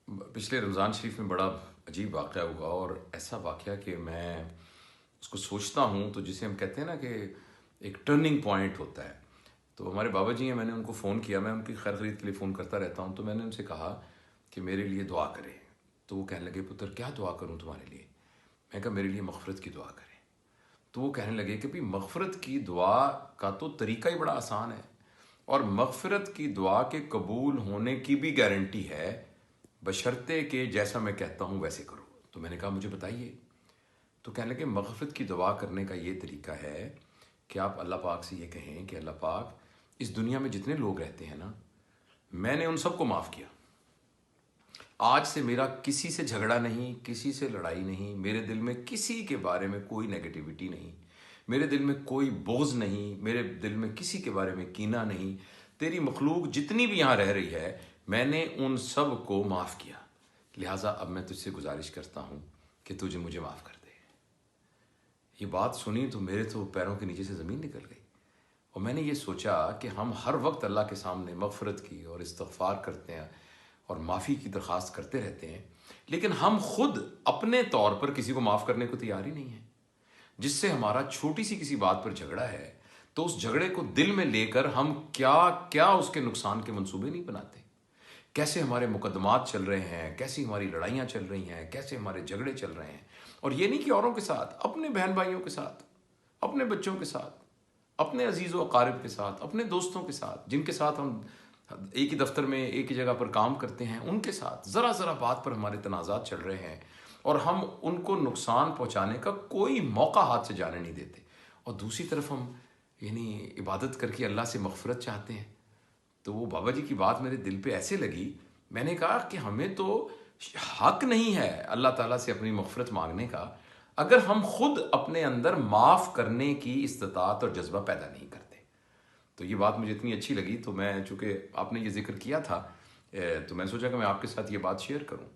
پچھلے رمضان شریف میں بڑا عجیب واقعہ ہوا، اور ایسا واقعہ کہ میں اس کو سوچتا ہوں تو جسے ہم کہتے ہیں نا کہ ایک ٹرننگ پوائنٹ ہوتا ہے۔ تو ہمارے بابا جی ہیں، میں نے ان کو فون کیا، میں ان کی خیر خرید کے لیے فون کرتا رہتا ہوں، تو میں نے ان سے کہا کہ میرے لیے دعا کرے۔ تو وہ کہنے لگے، پتر کیا دعا کروں تمہارے لیے؟ میں کہا میرے لیے مغفرت کی دعا کریں۔ تو وہ کہنے لگے کہ بھی مغفرت کی دعا کا تو طریقہ ہی بڑا آسان ہے، اور مغفرت کی دعا کے قبول ہونے کی بھی گارنٹی ہے، بشرطے کہ جیسا میں کہتا ہوں ویسے کرو۔ تو میں نے کہا مجھے بتائیے۔ تو کہنے لگے مغفرت کی دعا کرنے کا یہ طریقہ ہے کہ آپ اللہ پاک سے یہ کہیں کہ اللہ پاک، اس دنیا میں جتنے لوگ رہتے ہیں نا، میں نے ان سب کو معاف کیا۔ آج سے میرا کسی سے جھگڑا نہیں، کسی سے لڑائی نہیں، میرے دل میں کسی کے بارے میں کوئی نیگیٹیوٹی نہیں، میرے دل میں کوئی بغض نہیں، میرے دل میں کسی کے بارے میں کینہ نہیں۔ تیری مخلوق جتنی بھی یہاں رہ رہی ہے، میں نے ان سب کو معاف کیا، لہٰذا اب میں تجھ سے گزارش کرتا ہوں کہ تجھے مجھے معاف کر دے۔ یہ بات سنی تو میرے تو پیروں کے نیچے سے زمین نکل گئی، اور میں نے یہ سوچا کہ ہم ہر وقت اللہ کے سامنے مغفرت کی اور استغفار کرتے ہیں اور معافی کی درخواست کرتے رہتے ہیں، لیکن ہم خود اپنے طور پر کسی کو معاف کرنے کو تیار ہی نہیں ہیں۔ جس سے ہمارا چھوٹی سی کسی بات پر جھگڑا ہے، تو اس جھگڑے کو دل میں لے کر ہم کیا کیا اس کے نقصان کے منصوبے نہیں بناتے، کیسے ہمارے مقدمات چل رہے ہیں، کیسی ہماری لڑائیاں چل رہی ہیں، کیسے ہمارے جھگڑے چل رہے ہیں۔ اور یہ نہیں کہ اوروں کے ساتھ، اپنے بہن بھائیوں کے ساتھ، اپنے بچوں کے ساتھ، اپنے عزیز و اقارب کے ساتھ، اپنے دوستوں کے ساتھ، جن کے ساتھ ہم ایک ہی دفتر میں ایک ہی جگہ پر کام کرتے ہیں، ان کے ساتھ ذرا ذرا بات پر ہمارے تنازعات چل رہے ہیں، اور ہم ان کو نقصان پہنچانے کا کوئی موقع ہاتھ سے جانے نہیں دیتے، اور دوسری طرف ہم عبادت کر کے اللہ سے مغفرت چاہتے ہیں۔ تو وہ بابا جی کی بات میرے دل پہ ایسے لگی، میں نے کہا کہ ہمیں تو حق نہیں ہے اللہ تعالیٰ سے اپنی مغفرت مانگنے کا، اگر ہم خود اپنے اندر معاف کرنے کی استطاعت اور جذبہ پیدا نہیں کرتے۔ تو یہ بات مجھے اتنی اچھی لگی، تو میں چونکہ آپ نے یہ ذکر کیا تھا، تو میں سوچا کہ میں آپ کے ساتھ یہ بات شیئر کروں۔